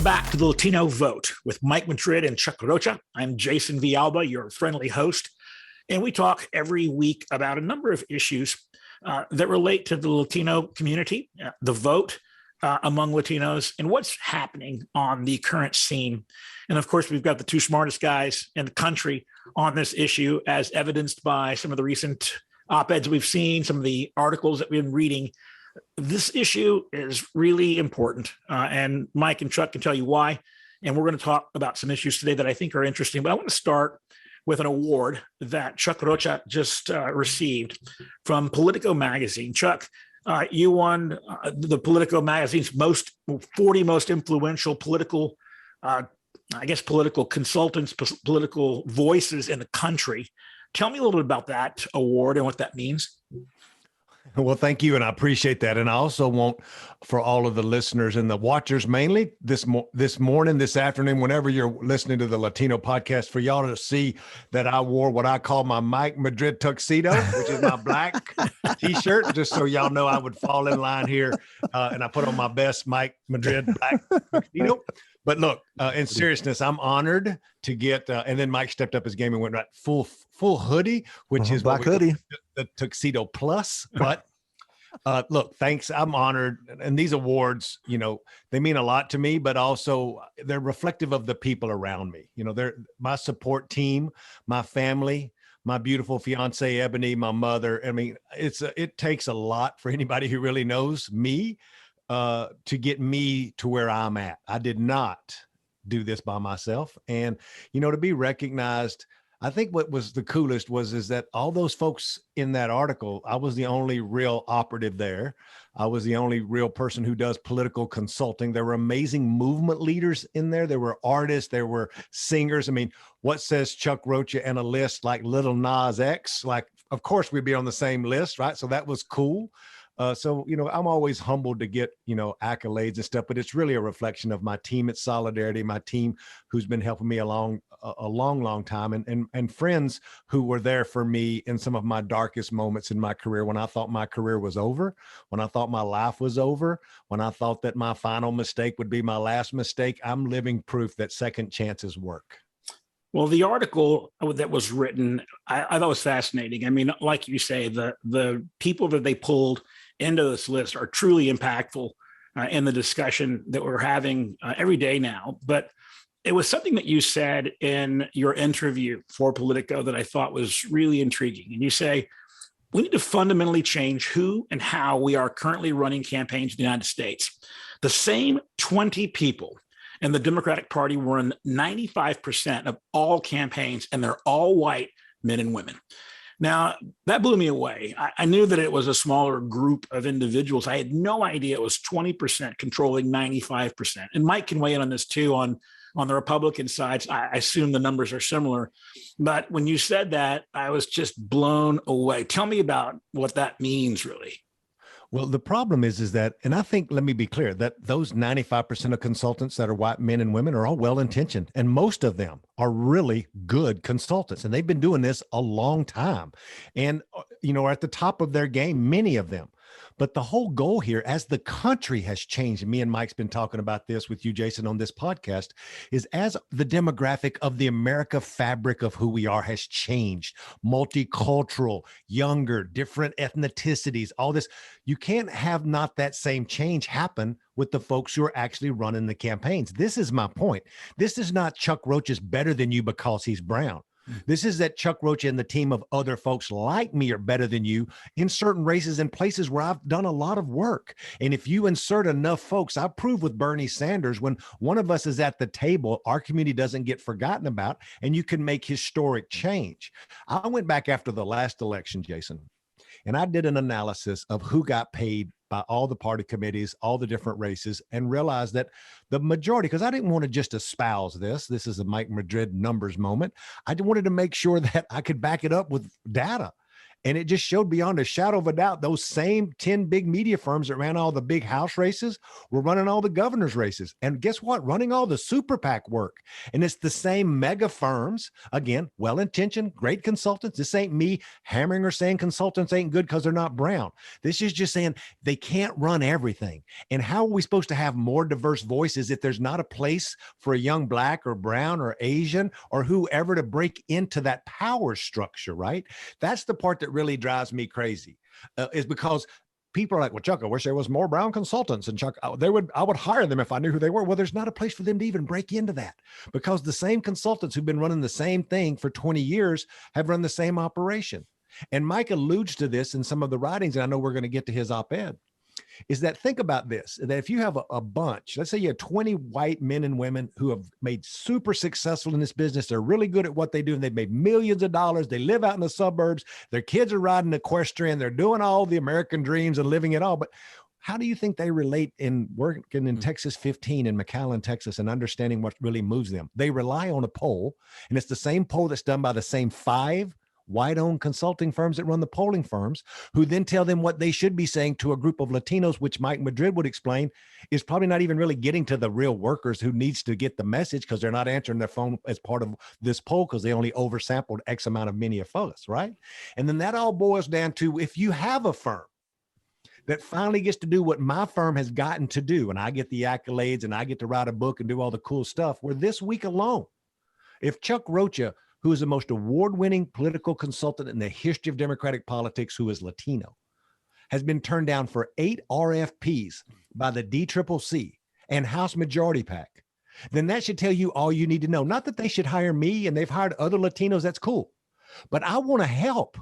back to the Latino Vote with Mike Madrid and Chuck Rocha. I'm Jason Villalba, your friendly host, and we talk every week about a number of issues that relate to the Latino community, the vote among Latinos, and what's happening on the current scene. And of course, we've got the two smartest guys in the country on this issue, as evidenced by some of the recent op-eds we've seen, some of the articles that we've been reading. This issue is really important, and Mike and Chuck can tell you why. And we're going to talk about some issues today that I think are interesting. But I want to start with an award that Chuck Rocha just received from Politico magazine. Chuck, you won the Politico magazine's 40 most influential political, political consultants, political voices in the country. Tell me a little bit about that award and what that means. Well, thank you. And I appreciate that. And I also want for all of the listeners and the watchers, mainly this morning, this afternoon, whenever you're listening to the Latino podcast, for y'all to see that I wore what I call my Mike Madrid tuxedo, which is my black t-shirt, just so y'all know I would fall in line here. And I put on my best Mike Madrid black tuxedo. But look, in seriousness, I'm honored to get, and then Mike stepped up his game and went right full hoodie, which is black hoodie, the tuxedo plus. But look, thanks. I'm honored. And these awards, they mean a lot to me, but also they're reflective of the people around me. They're my support team, my family, my beautiful fiance, Ebony, my mother. I mean, it takes a lot for anybody who really knows me to get me to where I'm at. I did not do this by myself. And, to be recognized, I think what was the coolest is that all those folks in that article, I was the only real operative there. I was the only real person who does political consulting. There were amazing movement leaders in there. There were artists, there were singers. I mean, what says Chuck Rocha and a list like Little Nas X? Like, of course we'd be on the same list, right? So that was cool. So, I'm always humbled to get, accolades and stuff, but it's really a reflection of my team at Solidarity, my team who's been helping me along a long time, and friends who were there for me in some of my darkest moments in my career, when I thought my career was over, when I thought my life was over, when I thought that my final mistake would be my last mistake. I'm living proof that second chances work. Well, the article that was written, I thought was fascinating. I mean, like you say, the people that they pulled into this list are truly impactful in the discussion that we're having every day now. But it was something that you said in your interview for Politico that I thought was really intriguing. And you say, we need to fundamentally change who and how we are currently running campaigns in the United States. The same 20 people in the Democratic Party run 95% of all campaigns, and they're all white men and women. Now, that blew me away. I knew that it was a smaller group of individuals. I had no idea it was 20% controlling 95%. And Mike can weigh in on this too, on the Republican side. I assume the numbers are similar. But when you said that, I was just blown away. Tell me about what that means, really. Well, the problem is that, and I think, let me be clear, that those 95% of consultants that are white men and women are all well-intentioned, and most of them are really good consultants, and they've been doing this a long time, and are at the top of their game, many of them. But the whole goal here, as the country has changed, and me and Mike's been talking about this with you, Jason, on this podcast, is as the demographic of the America fabric of who we are has changed, multicultural, younger, different ethnicities, all this, you can't have not that same change happen with the folks who are actually running the campaigns. This is my point. This is not Chuck Rocha's better than you because he's brown. This is that Chuck Rocha and the team of other folks like me are better than you in certain races and places where I've done a lot of work. And if you insert enough folks, I proved with Bernie Sanders, when one of us is at the table, our community doesn't get forgotten about, and you can make historic change. I went back after the last election, Jason, and I did an analysis of who got paid by all the party committees, all the different races, and realized that the majority, because I didn't want to just espouse this is a Mike Madrid numbers moment. I wanted to make sure that I could back it up with data. And it just showed beyond a shadow of a doubt, those same 10 big media firms that ran all the big House races were running all the governor's races. And guess what? Running all the super PAC work. And it's the same mega firms, again, well-intentioned, great consultants. This ain't me hammering or saying consultants ain't good because they're not brown. This is just saying they can't run everything. And how are we supposed to have more diverse voices if there's not a place for a young Black or brown or Asian or whoever to break into that power structure, right? That's the part that really drives me crazy, is because people are like, well, Chuck, I wish there was more brown consultants. And Chuck, I would hire them if I knew who they were. Well, there's not a place for them to even break into that, because the same consultants who've been running the same thing for 20 years have run the same operation. And Mike alludes to this in some of the writings, and I know we're going to get to his op-ed, is that, think about this, that if you have a bunch, let's say you have 20 white men and women who have made super successful in this business, they're really good at what they do, and they've made millions of dollars, they live out in the suburbs, their kids are riding equestrian, they're doing all the American dreams and living it all. But how do you think they relate in working in Texas 15 in McAllen, Texas, and understanding what really moves them? They rely on a poll, and it's the same poll that's done by the same 5 white-owned consulting firms that run the polling firms, who then tell them what they should be saying to a group of Latinos, which Mike Madrid would explain is probably not even really getting to the real workers who needs to get the message, because they're not answering their phone as part of this poll because they only oversampled X amount of many of us, right? And then that all boils down to, if you have a firm that finally gets to do what my firm has gotten to do, and I get the accolades and I get to write a book and do all the cool stuff, where this week alone, if Chuck Rocha, who is the most award-winning political consultant in the history of Democratic politics, who is Latino, has been turned down for 8 RFPs by the DCCC and House Majority PAC, then that should tell you all you need to know. Not that they should hire me, and they've hired other Latinos, that's cool. But I want to help.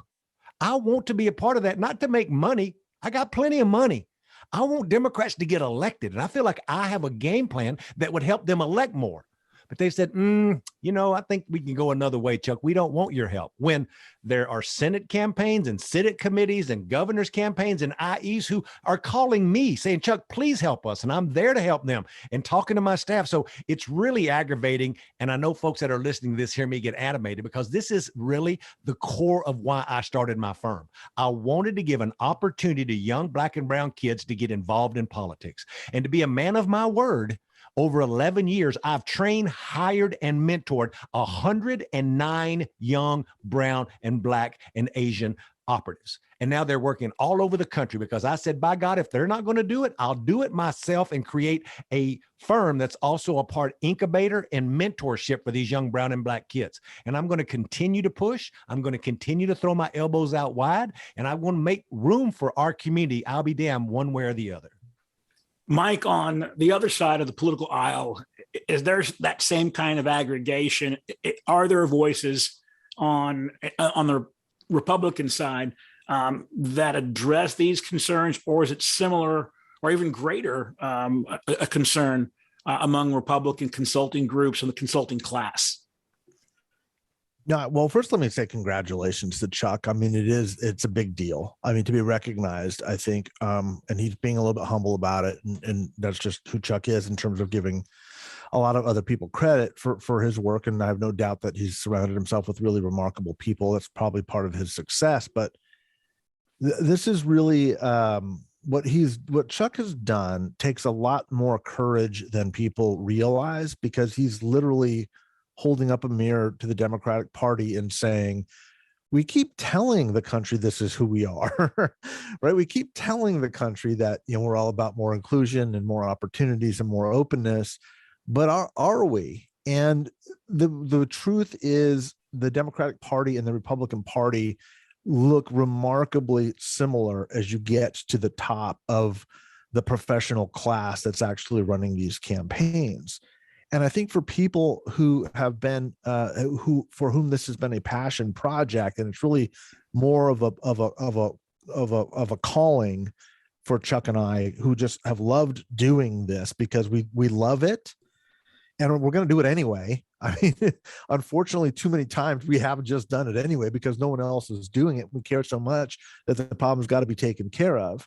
I want to be a part of that, not to make money. I got plenty of money. I want Democrats to get elected. And I feel like I have a game plan that would help them elect more. But they said, I think we can go another way, Chuck. We don't want your help. When there are Senate campaigns and Senate committees and governors' campaigns and IEs who are calling me saying, Chuck, please help us. And I'm there to help them and talking to my staff. So it's really aggravating. And I know folks that are listening to this hear me get animated, because this is really the core of why I started my firm. I wanted to give an opportunity to young Black and brown kids to get involved in politics, and to be a man of my word. Over 11 years, I've trained, hired, and mentored 109 young brown and Black and Asian operatives. And now they're working all over the country, because I said, by God, if they're not going to do it, I'll do it myself and create a firm that's also a part incubator and mentorship for these young brown and Black kids. And I'm going to continue to push. I'm going to continue to throw my elbows out wide, and I want to make room for our community. I'll be damned one way or the other. Mike, on the other side of the political aisle, is there that same kind of aggregation? Are there voices on the Republican side that address these concerns, or is it similar or even greater a concern among Republican consulting groups and the consulting class? No, well, first, let me say congratulations to Chuck. I mean, it's a big deal. I mean, to be recognized, I think, and he's being a little bit humble about it. And that's just who Chuck is, in terms of giving a lot of other people credit for his work. And I have no doubt that he's surrounded himself with really remarkable people. That's probably part of his success. But this is really what Chuck has done takes a lot more courage than people realize, because he's literally holding up a mirror to the Democratic Party and saying, we keep telling the country this is who we are, right? We keep telling the country that, we're all about more inclusion and more opportunities and more openness, but are we? And the truth is, the Democratic Party and the Republican Party look remarkably similar as you get to the top of the professional class that's actually running these campaigns. And I think for people who have been, for whom this has been a passion project, and it's really more of a calling for Chuck and I, who just have loved doing this because we love it, and we're going to do it anyway. I mean, unfortunately, too many times we have just done it anyway because no one else is doing it. We care so much that the problem's got to be taken care of.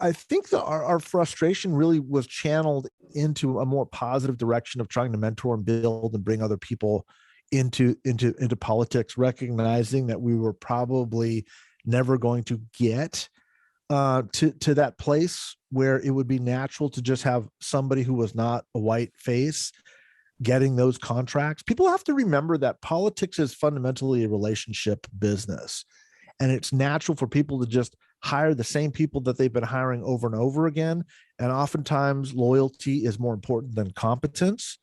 I think our frustration really was channeled into a more positive direction of trying to mentor and build and bring other people into politics, recognizing that we were probably never going to get to that place where it would be natural to just have somebody who was not a white face getting those contracts. People have to remember that politics is fundamentally a relationship business, and it's natural for people to just hire the same people that they've been hiring over and over again. And oftentimes loyalty is more important than competence,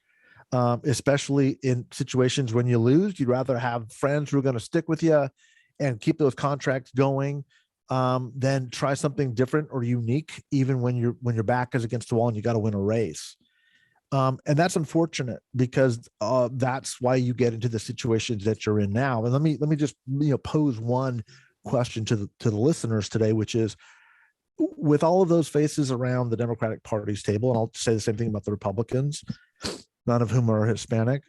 especially in situations when you lose. You'd rather have friends who are going to stick with you and keep those contracts going than try something different or unique, even when your back is against the wall and you got to win a race. And that's unfortunate, because that's why you get into the situations that you're in now. And let me just pose one question to the listeners today, which is, with all of those faces around the Democratic Party's table, and I'll say the same thing about the Republicans, none of whom are Hispanic,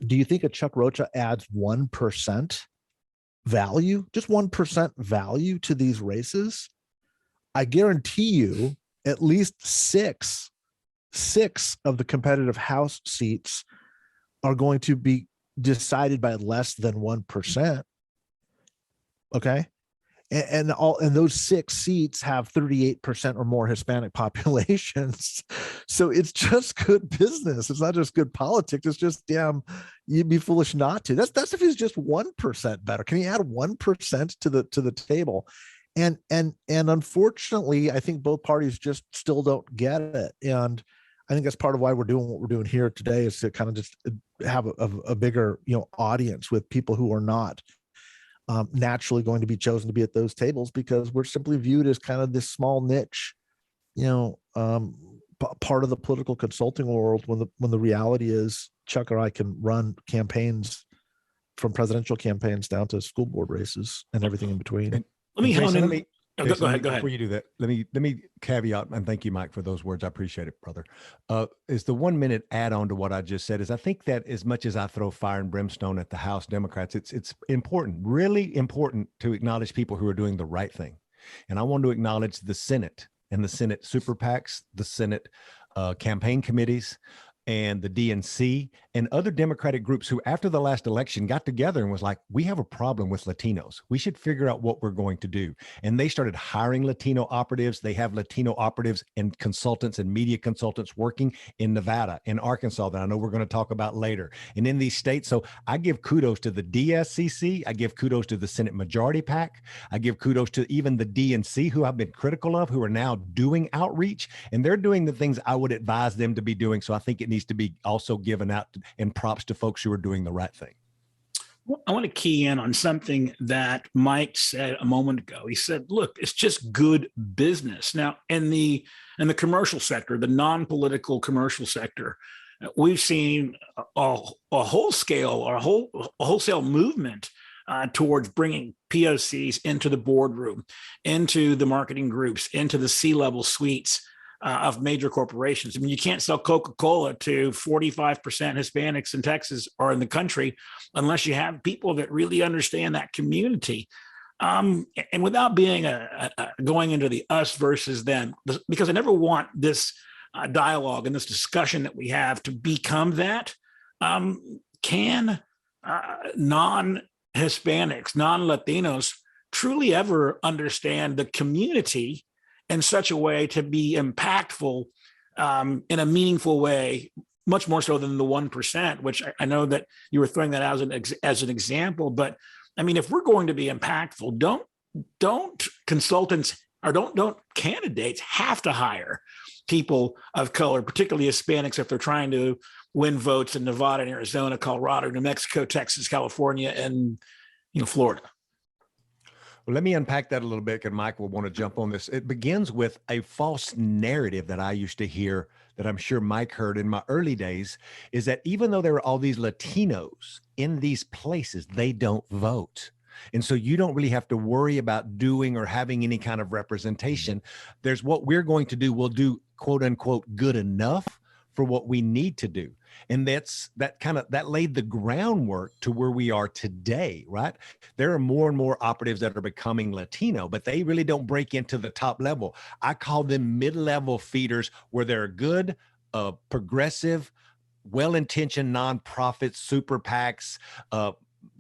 do you think a Chuck Rocha adds 1% value, just 1% value to these races? I guarantee you at least six of the competitive House seats are going to be decided by less than 1%. Okay. And those 6 seats have 38% or more Hispanic populations. So it's just good business. It's not just good politics. It's just, damn, you'd be foolish not to. That's if he's just 1% better. Can you add 1% to the table? And unfortunately, I think both parties just still don't get it. And I think that's part of why we're doing what we're doing here today, is to kind of just have a bigger, audience with people who are not naturally going to be chosen to be at those tables, because we're simply viewed as kind of this small niche, part of the political consulting world, when the reality is Chuck or I can run campaigns, from presidential campaigns down to school board races and everything in between. Let me hone in. Go ahead. Before you do that, let me caveat, and thank you, Mike, for those words. I appreciate it, brother. Is the 1 minute add on to what I just said, is I think that as much as I throw fire and brimstone at the House Democrats, it's important, really important, to acknowledge people who are doing the right thing. And I want to acknowledge the Senate and the Senate super PACs, the Senate campaign committees, and the DNC and other Democratic groups who, after the last election, got together and was like, we have a problem with Latinos. We should figure out what we're going to do. And they started hiring Latino operatives. They have Latino operatives and consultants and media consultants working in Nevada, in Arkansas, that I know we're going to talk about later, and in these states. So I give kudos to the DSCC. I give kudos to the Senate Majority PAC. I give kudos to even the DNC, who I've been critical of, who are now doing outreach, and they're doing the things I would advise them to be doing. So I think it needs to be also given out, and props to folks who are doing the right thing. I want to key in on something that Mike said a moment ago. He said, look, it's just good business. Now, in the commercial sector, the non-political commercial sector, we've seen a wholesale movement towards bringing POCs into the boardroom, into the marketing groups, into the C-level suites of major corporations. I mean, you can't sell Coca-Cola to 45% Hispanics in Texas or in the country unless you have people that really understand that community. And without being going into the us versus them, because I never want this dialogue and this discussion that we have to become that. Can non-Hispanics, non-Latinos truly ever understand the community in such a way to be impactful in a meaningful way, much more so than the 1%, which I know that you were throwing that out as an example. But I mean, if we're going to be impactful, don't consultants or don't candidates have to hire people of color, particularly Hispanics, if they're trying to win votes in Nevada and Arizona, Colorado, New Mexico, Texas, California, and Florida. Well, let me unpack that a little bit, and Mike will want to jump on this. It begins with a false narrative that I used to hear, that I'm sure Mike heard in my early days, is that even though there are all these Latinos in these places, they don't vote. And so you don't really have to worry about doing or having any kind of representation. There's what we're going to do. We'll do, quote unquote, good enough for what we need to do. And that laid the groundwork to where we are today, right? There are more and more operatives that are becoming Latino, but they really don't break into the top level. I call them mid-level feeders, where they're good, progressive, well-intentioned nonprofits, super PACs,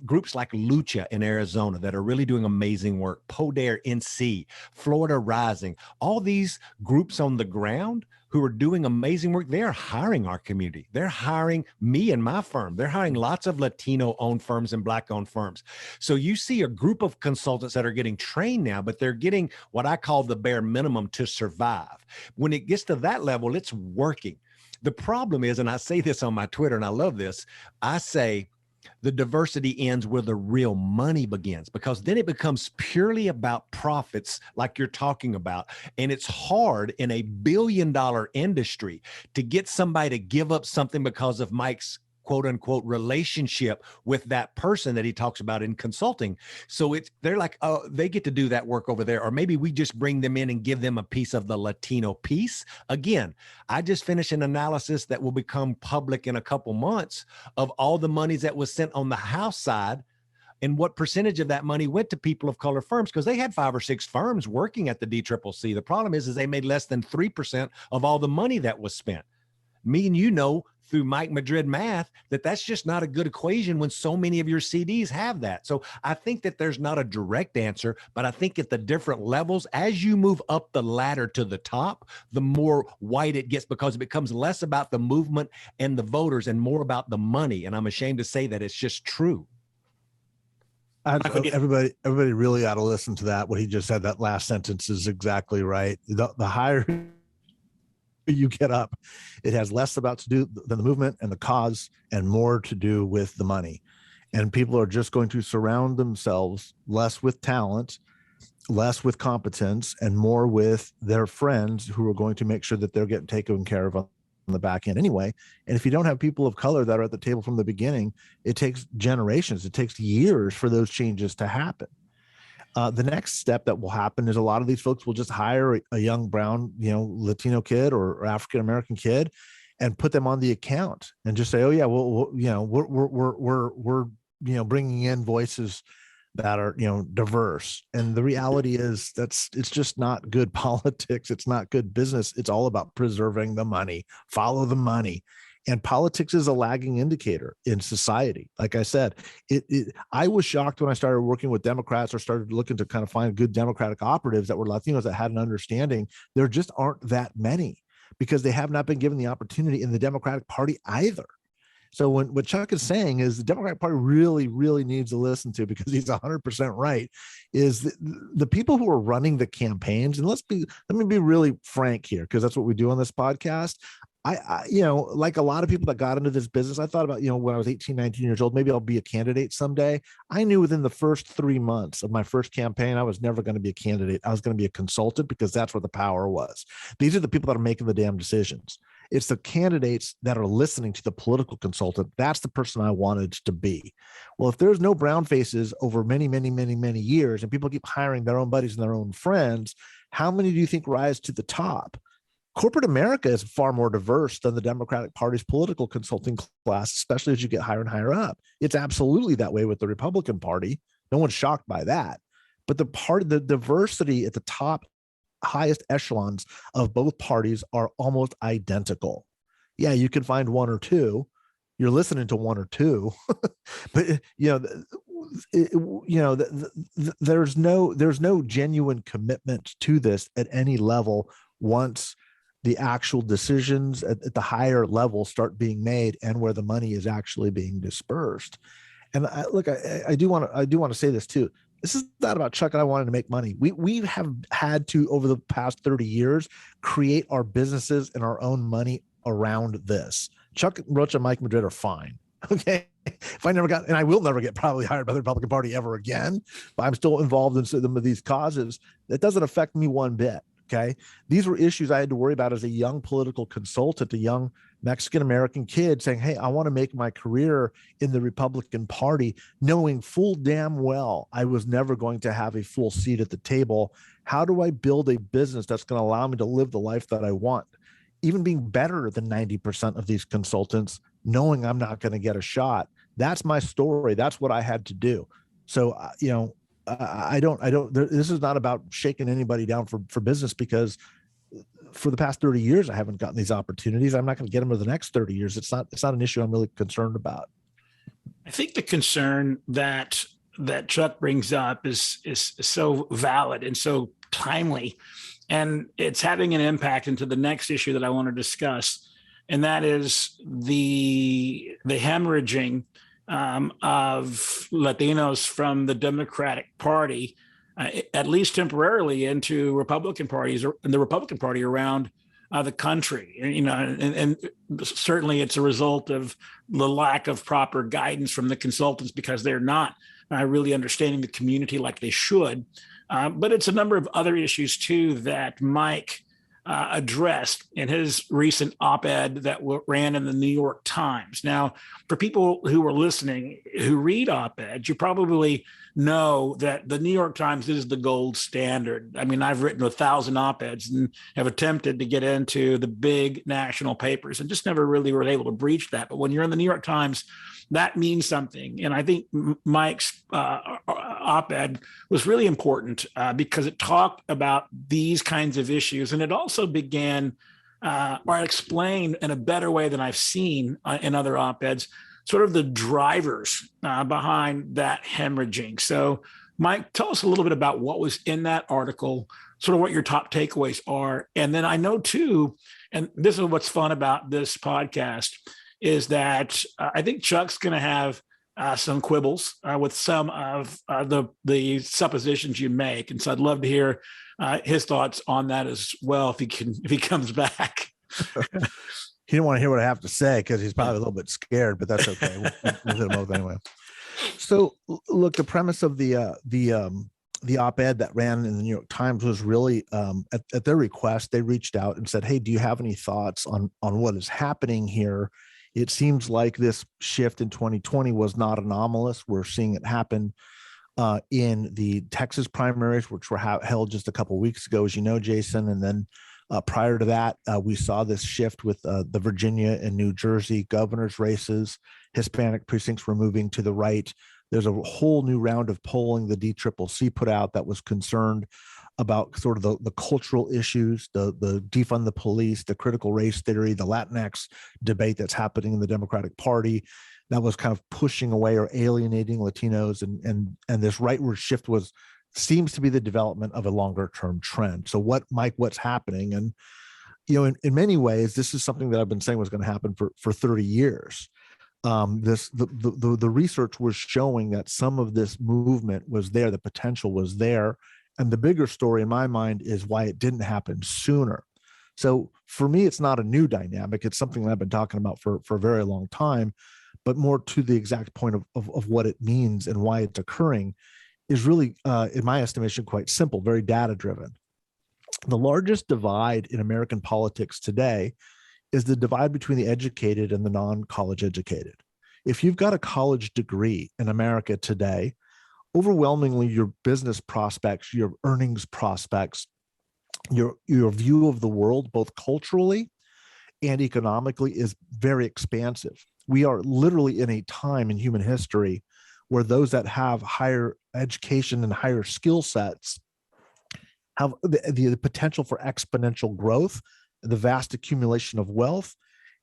groups like Lucha in Arizona that are really doing amazing work, Poder NC, Florida Rising, all these groups on the ground who are doing amazing work. They're hiring our community. They're hiring me and my firm. They're hiring lots of Latino-owned firms and Black-owned firms. So you see a group of consultants that are getting trained now, but they're getting what I call the bare minimum to survive. When it gets to that level, it's working. The problem is, and I say this on my Twitter, and I love this, I say, the diversity ends where the real money begins, because then it becomes purely about profits like you're talking about. And it's hard in a billion-dollar industry to get somebody to give up something because of Mike's quote unquote relationship with that person that he talks about in consulting. So they're like, oh, they get to do that work over there. Or maybe we just bring them in and give them a piece of the Latino piece. Again, I just finished an analysis that will become public in a couple months of all the monies that was sent on the House side and what percentage of that money went to people of color firms, because they had 5 or 6 firms working at the DCCC. The problem is they made less than 3% of all the money that was spent. Me and you know through Mike Madrid math that that's just not a good equation when so many of your CDs have that. So I think that there's not a direct answer, but I think at the different levels, as you move up the ladder to the top, the more white it gets, because it becomes less about the movement and the voters and more about the money. And I'm ashamed to say that it's just true. Everybody really ought to listen to that. What he just said, that last sentence is exactly right. The higher you get up, it has less about to do than the movement and the cause and more to do with the money. And people are just going to surround themselves less with talent, less with competence, and more with their friends who are going to make sure that they're getting taken care of on the back end anyway. And if you don't have people of color that are at the table from the beginning, it takes generations, it takes years for those changes to happen. The next step that will happen is a lot of these folks will just hire a young brown, Latino kid or African-American kid and put them on the account and just say, oh yeah, well, we're bringing in voices that are, diverse. And the reality is it's just not good politics. It's not good business. It's all about preserving the money, follow the money. And politics is a lagging indicator in society. Like I said, I was shocked when I started working with Democrats or started looking to kind of find good Democratic operatives that were Latinos that had an understanding. There just aren't that many because they have not been given the opportunity in the Democratic Party either. So what Chuck is saying is the Democratic Party really, really needs to listen to, because he's 100% right, is the people who are running the campaigns. And let me be really frank here, because that's what we do on this podcast. I like a lot of people that got into this business, I thought about, when I was 18, 19 years old, maybe I'll be a candidate someday. I knew within the first 3 months of my first campaign, I was never going to be a candidate. I was going to be a consultant, because that's where the power was. These are the people that are making the damn decisions. It's the candidates that are listening to the political consultant. That's the person I wanted to be. Well, if there's no brown faces over many, many, many, many years, and people keep hiring their own buddies and their own friends, how many do you think rise to the top? Corporate America is far more diverse than the Democratic Party's political consulting class, especially as you get higher and higher up. It's absolutely that way with the Republican Party. No one's shocked by that. But the diversity at the top, highest echelons of both parties are almost identical. Yeah, you can find one or two. You're listening to one or two, but there's no genuine commitment to this at any level once the actual decisions at the higher level start being made and where the money is actually being dispersed. And I do want to say this too. This is not about Chuck and I wanting to make money. We have had to, over the past 30 years, create our businesses and our own money around this. Chuck, Rocha, and Mike Madrid are fine. Okay. If I never got, and I will never get probably hired by the Republican Party ever again, but I'm still involved in some of these causes. That doesn't affect me one bit. Okay. These were issues I had to worry about as a young political consultant, a young Mexican-American kid saying, hey, I want to make my career in the Republican Party, knowing full damn well I was never going to have a full seat at the table. How do I build a business that's going to allow me to live the life that I want? Even being better than 90% of these consultants, knowing I'm not going to get a shot. That's my story. That's what I had to do. So, I don't, this is not about shaking anybody down for business, because for the past 30 years, I haven't gotten these opportunities. I'm not going to get them for the next 30 years. It's not an issue I'm really concerned about. I think the concern that Chuck brings up is so valid and so timely, and it's having an impact into the next issue that I want to discuss, and that is the hemorrhaging of Latinos from the Democratic Party, at least temporarily, into Republican parties and the Republican Party around the country. And certainly it's a result of the lack of proper guidance from the consultants, because they're not really understanding the community like they should. But it's a number of other issues too that Mike addressed in his recent op-ed that ran in the New York Times. Now, for people who are listening who read op-eds, you probably know that the New York Times is the gold standard. I mean, I've written 1,000 op-eds and have attempted to get into the big national papers and just never really were able to breach that. But when you're in the New York Times, that means something. And I think Mike's op-ed was really important because it talked about these kinds of issues. And it also began or explained in a better way than I've seen in other op-eds, sort of the drivers behind that hemorrhaging. So, Mike, tell us a little bit about what was in that article, sort of what your top takeaways are. And then I know too, and this is what's fun about this podcast, is that I think Chuck's going to have some quibbles with some of the suppositions you make, and so I'd love to hear his thoughts on that as well if he comes back. He didn't want to hear what I have to say because he's probably a little bit scared, but that's okay. We'll hit him both anyway. So, look, the premise of the op-ed that ran in the New York Times was really at their request. They reached out and said, "Hey, do you have any thoughts on what is happening here? It seems like this shift in 2020 was not anomalous. We're seeing it happen in the Texas primaries, which were held just a couple of weeks ago, as you know, Jason. And then prior to that, we saw this shift with the Virginia and New Jersey governor's races. Hispanic precincts were moving to the right. There's a whole new round of polling the DCCC put out that was concerned about sort of the cultural issues, the defund the police, the critical race theory, the Latinx debate that's happening in the Democratic Party that was kind of pushing away or alienating Latinos. And this rightward shift seems to be the development of a longer term trend. So what's happening? And, in many ways, this is something that I've been saying was going to happen for 30 years. The research was showing that some of this movement was there, the potential was there. And the bigger story in my mind is why it didn't happen sooner. So for me, it's not a new dynamic. It's something that I've been talking about for a very long time, but more to the exact point of what it means and why it's occurring is really, in my estimation, quite simple, very data driven. The largest divide in American politics today is the divide between the educated and the non-college educated. If you've got a college degree in America today, overwhelmingly your business prospects, your earnings prospects, your view of the world, both culturally and economically, is very expansive. We are literally in a time in human history where those that have higher education and higher skill sets have the potential for exponential growth, the vast accumulation of wealth,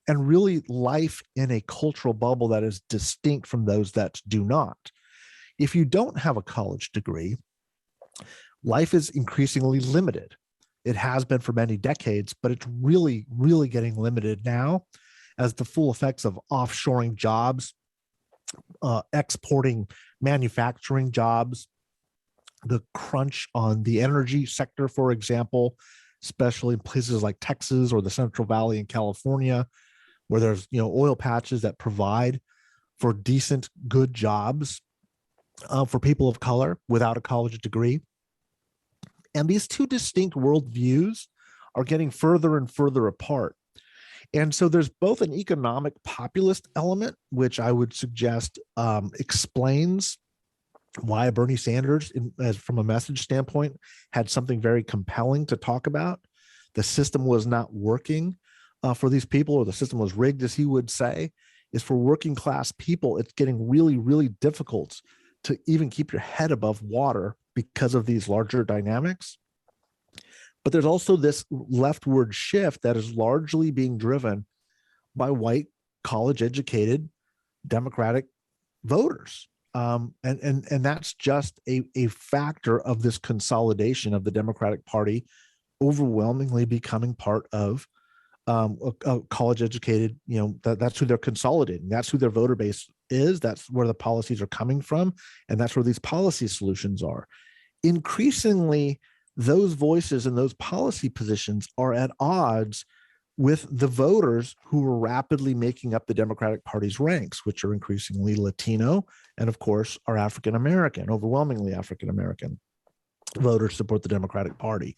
and really life in a cultural bubble that is distinct from those that do not. If you don't have a college degree, life is increasingly limited. It has been for many decades, but it's really, really getting limited now as the full effects of offshoring jobs, exporting manufacturing jobs, the crunch on the energy sector, for example, especially in places like Texas or the Central Valley in California, where there's oil patches that provide for decent, good jobs for people of color without a college degree. And these two distinct worldviews are getting further and further apart. And so there's both an economic populist element, which I would suggest explains why Bernie Sanders, from a message standpoint, had something very compelling to talk about. The system was not working for these people, or the system was rigged, as he would say. Is for working class people, it's getting really, really difficult to even keep your head above water because of these larger dynamics. But there's also this leftward shift that is largely being driven by white, college-educated Democratic voters. And that's just a factor of this consolidation of the Democratic Party overwhelmingly becoming part of a college-educated, that's who they're consolidating. That's who their voter base is. That's where the policies are coming from. And that's where these policy solutions are. Increasingly, those voices and those policy positions are at odds with the voters who are rapidly making up the Democratic Party's ranks, which are increasingly Latino and, of course, are African-American, overwhelmingly African-American voters support the Democratic Party.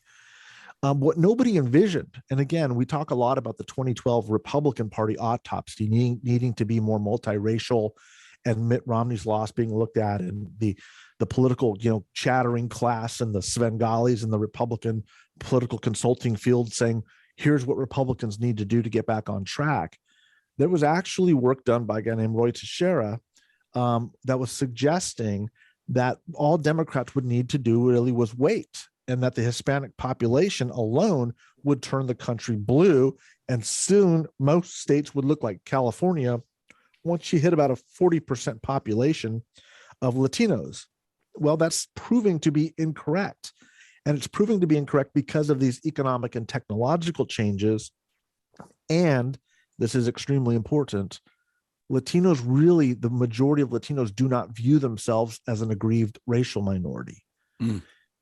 What nobody envisioned, and again, we talk a lot about the 2012 Republican Party autopsy needing to be more multiracial, and Mitt Romney's loss being looked at, and the political, chattering class and the Svengalis in the Republican political consulting field saying, here's what Republicans need to do to get back on track. There was actually work done by a guy named Roy Teixeira that was suggesting that all Democrats would need to do really was wait, and that the Hispanic population alone would turn the country blue, and soon most states would look like California once you hit about a 40% population of Latinos. Well, that's proving to be incorrect. And it's proving to be incorrect because of these economic and technological changes. And this is extremely important. Latinos really, the majority of Latinos do not view themselves as an aggrieved racial minority.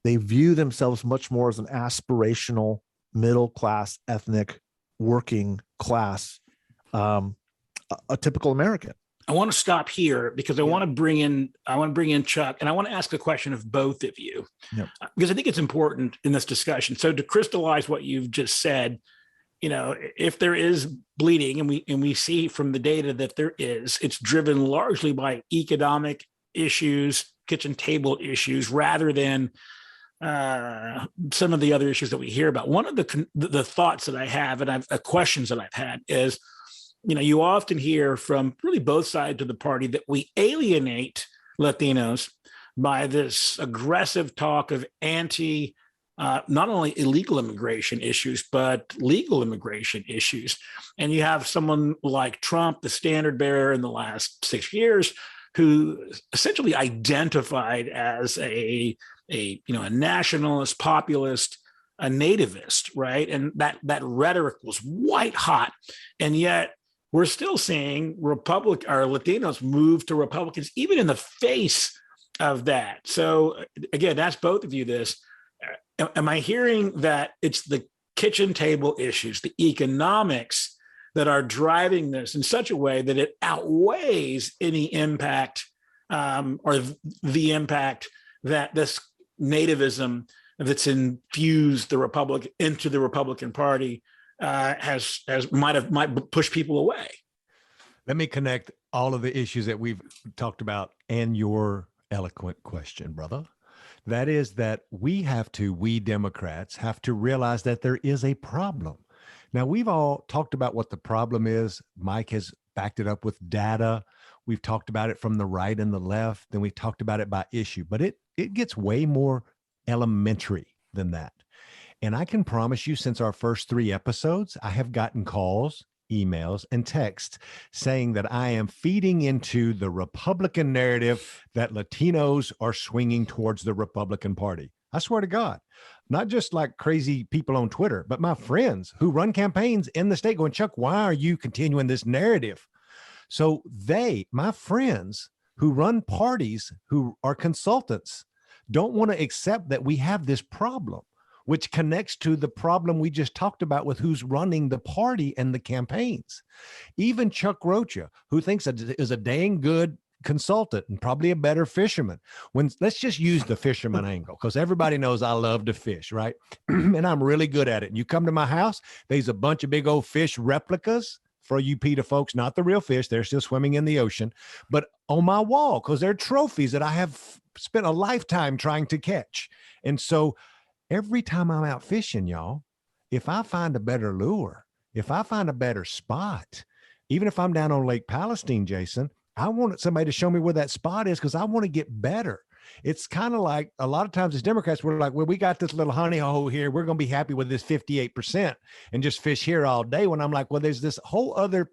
They view themselves much more as an aspirational, middle-class, ethnic, working class, a typical American. I want to stop here because I want to bring in Chuck, and I want to ask a question of both of you, because I think it's important in this discussion. So to crystallize what you've just said, if there is bleeding, and we see from the data that there is, it's driven largely by economic issues, kitchen table issues, rather than some of the other issues that we hear about. One of the thoughts that I have, and questions that I've had is, you often hear from really both sides of the party that we alienate Latinos by this aggressive talk of not only illegal immigration issues, but legal immigration issues. And you have someone like Trump, the standard bearer in the last 6 years, who essentially identified as a nationalist, populist, a nativist, right? And that rhetoric was white hot. And yet we're still seeing Latinos move to Republicans, even in the face of that. So again, ask both of you this. Am I hearing that it's the kitchen table issues, the economics, that are driving this in such a way that it outweighs any impact or the impact that this nativism that's infused into the Republican Party might push people away? Let me connect all of the issues that we've talked about and your eloquent question, brother. That is that we Democrats have to realize that there is a problem. Now, we've all talked about what the problem is. Mike has backed it up with data. We've talked about it from the right and the left. Then we talked about it by issue, but it gets way more elementary than that. And I can promise you, since our first 3 episodes, I have gotten calls, emails, and texts saying that I am feeding into the Republican narrative that Latinos are swinging towards the Republican Party. I swear to God, not just like crazy people on Twitter, but my friends who run campaigns in the state going, Chuck, why are you continuing this narrative? So my friends who run parties, who are consultants, don't want to accept that we have this problem, which connects to the problem we just talked about with who's running the party and the campaigns. Even Chuck Rocha, who thinks is a dang good consultant and probably a better fisherman. Let's just use the fisherman angle, because everybody knows I love to fish, right? And I'm really good at it. And you come to my house, there's a bunch of big old fish replicas for you PETA folks, not the real fish. They're still swimming in the ocean, but on my wall, because they're trophies that I have spent a lifetime trying to catch. And so every time I'm out fishing, y'all, if I find a better lure, if I find a better spot, even if I'm down on Lake Palestine, Jason, I want somebody to show me where that spot is, because I want to get better. It's kind of like a lot of times as Democrats, we're like, well, we got this little honey hole here. We're going to be happy with this 58% and just fish here all day. When I'm like, well, there's this whole other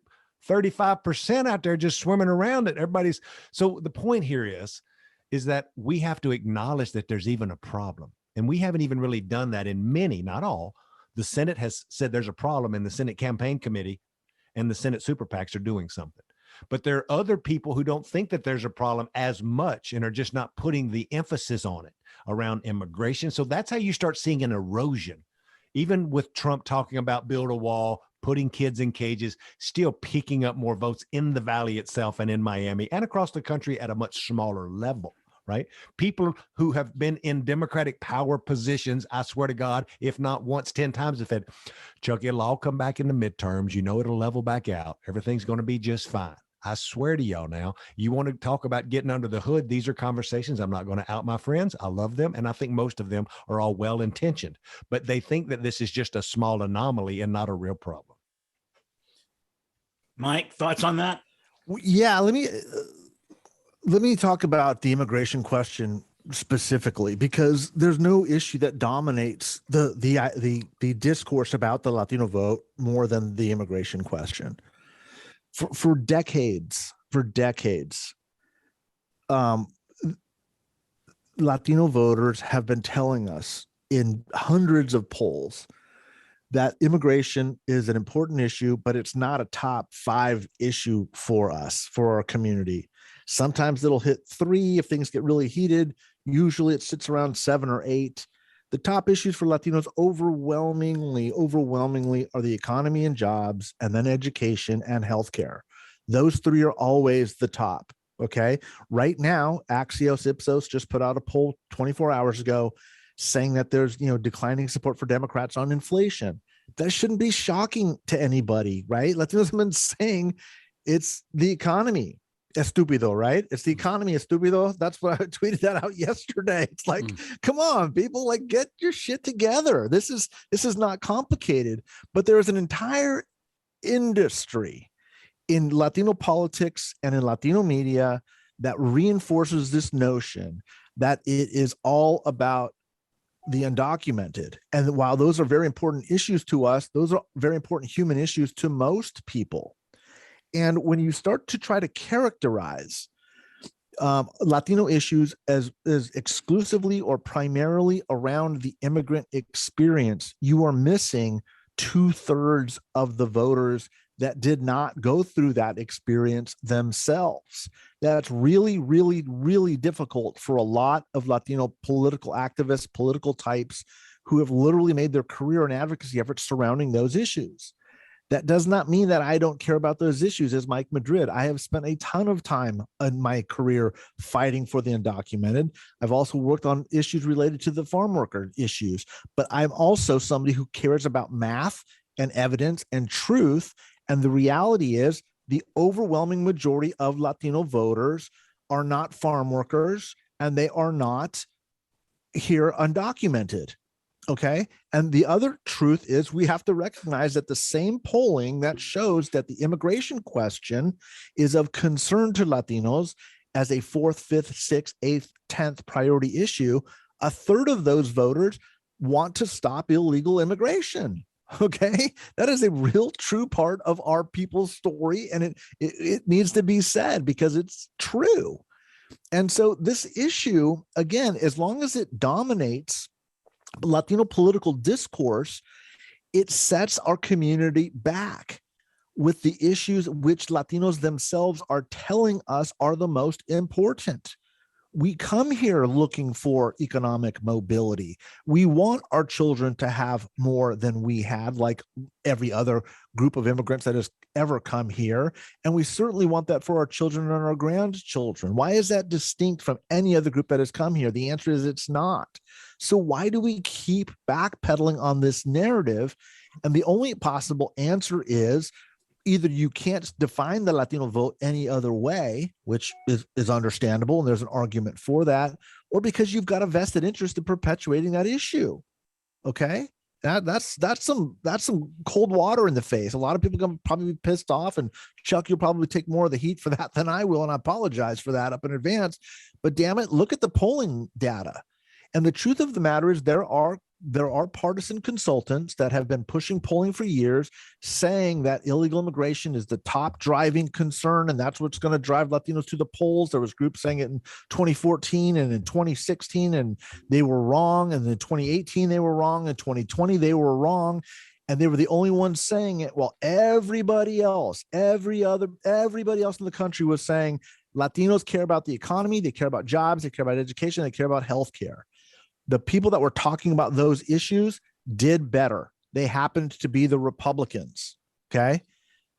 35% out there just swimming around it. Everybody's. So the point here is that we have to acknowledge that there's even a problem. And we haven't even really done that in many, not all. The Senate has said there's a problem, and the Senate Campaign Committee and the Senate super PACs are doing something. But there are other people who don't think that there's a problem as much and are just not putting the emphasis on it around immigration. So that's how you start seeing an erosion. Even with Trump talking about build a wall, putting kids in cages, still picking up more votes in the Valley itself and in Miami and across the country at a much smaller level, right? People who have been in Democratic power positions, I swear to God, if not once, 10 times, have said, Chuck, it'll all come back in the midterms. You know, it'll level back out. Everything's going to be just fine. I swear to y'all now, you want to talk about getting under the hood. These are conversations. I'm not going to out my friends. I love them. And I think most of them are all well-intentioned, but they think that this is just a small anomaly and not a real problem. Mike, thoughts on that? Yeah, let me talk about the immigration question specifically, because there's no issue that dominates the discourse about the Latino vote more than the immigration question. For decades, Latino voters have been telling us in hundreds of polls that immigration is an important issue, but it's not a top 5 issue for us, for our community. Sometimes it'll hit 3 if things get really heated. Usually it sits around 7 or 8. The top issues for Latinos overwhelmingly are the economy and jobs, and then education and healthcare. Those 3 are always the top. Okay. Right now, Axios Ipsos just put out a poll 24 hours ago saying that there's, declining support for Democrats on inflation. That shouldn't be shocking to anybody, right? Latinos have been saying it's the economy. Estúpido, right? It's the economy, estúpido. That's what I tweeted that out yesterday. It's like, come on, people, like, get your shit together. This is not complicated, but there is an entire industry in Latino politics and in Latino media that reinforces this notion that it is all about the undocumented. And while those are very important issues to us, those are very important human issues to most people. And when you start to try to characterize Latino issues as exclusively or primarily around the immigrant experience, you are missing 2/3 of the voters that did not go through that experience themselves. That's really, really, really difficult for a lot of Latino political activists, political types who have literally made their career in advocacy efforts surrounding those issues. That does not mean that I don't care about those issues as Mike Madrid. I have spent a ton of time in my career fighting for the undocumented. I've also worked on issues related to the farm worker issues, but I'm also somebody who cares about math and evidence and truth. And the reality is the overwhelming majority of Latino voters are not farm workers, and they are not here undocumented. Okay. And the other truth is we have to recognize that the same polling that shows that the immigration question is of concern to Latinos as a 4th, 5th, 6th, 8th, 10th priority issue, 1/3 of those voters want to stop illegal immigration. Okay. That is a real true part of our people's story. And it needs to be said because it's true. And so this issue, again, as long as it dominates Latino political discourse, it sets our community back with the issues which Latinos themselves are telling us are the most important. We come here looking for economic mobility. We want our children to have more than we had, like every other group of immigrants that has ever come here. And we certainly want that for our children and our grandchildren. Why is that distinct from any other group that has come here? The answer is it's not. So why do we keep backpedaling on this narrative? And the only possible answer is either you can't define the Latino vote any other way, which is understandable, and there's an argument for that, or because you've got a vested interest in perpetuating that issue. Okay. That's some cold water in the face. A lot of people can probably be pissed off, and Chuck, you'll probably take more of the heat for that than I will, and I apologize for that up in advance. But damn it, look at the polling data. And the truth of the matter is there are partisan consultants that have been pushing polling for years, saying that illegal immigration is the top driving concern, and that's what's going to drive Latinos to the polls. There was groups saying it in 2014 and in 2016, and they were wrong. And in 2018, they were wrong. In 2020, they were wrong. And they were the only ones saying it. Well, everybody else in the country was saying Latinos care about the economy, they care about jobs, they care about education, they care about healthcare. The people that were talking about those issues did better. They happened to be the Republicans. Okay.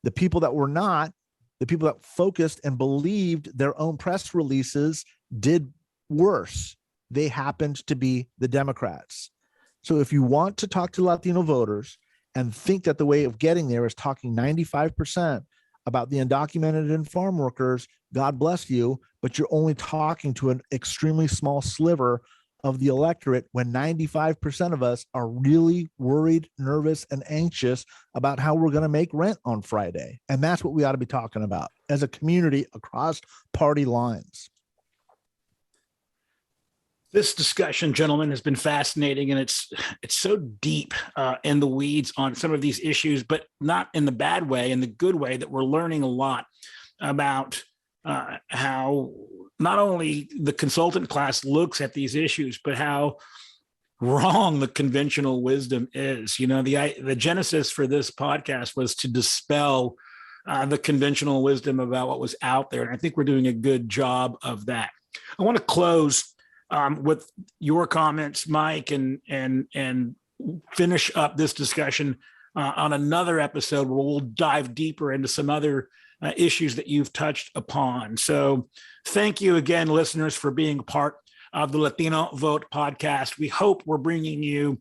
The people that were not, the people that focused and believed their own press releases did worse. They happened to be the Democrats. So if you want to talk to Latino voters and think that the way of getting there is talking 95% about the undocumented and farm workers, God bless you, but you're only talking to an extremely small sliver of the electorate when 95% of us are really worried, nervous, and anxious about how we're going to make rent on Friday. And that's what we ought to be talking about as a community across party lines. This discussion, gentlemen, has been fascinating, and it's so deep in the weeds on some of these issues, but not in the bad way, in the good way, that we're learning a lot about how not only the consultant class looks at these issues, but how wrong the conventional wisdom is. You know, the genesis for this podcast was to dispel the conventional wisdom about what was out there, and I think we're doing a good job of that. I want to close with your comments, Mike, and finish up this discussion on another episode where we'll dive deeper into some other issues that you've touched upon. So thank you again, listeners, for being a part of the Latino Vote podcast. We hope we're bringing you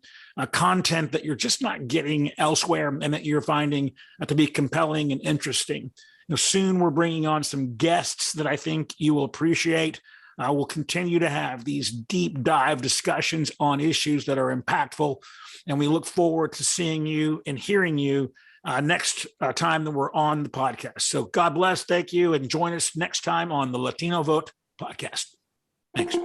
content that you're just not getting elsewhere and that you're finding to be compelling and interesting. Soon we're bringing on some guests that I think you will appreciate. We'll continue to have these deep dive discussions on issues that are impactful, and we look forward to seeing you and hearing you next time that we're on the podcast. So God bless, thank you, and join us next time on the Latino Vote podcast. Thanks.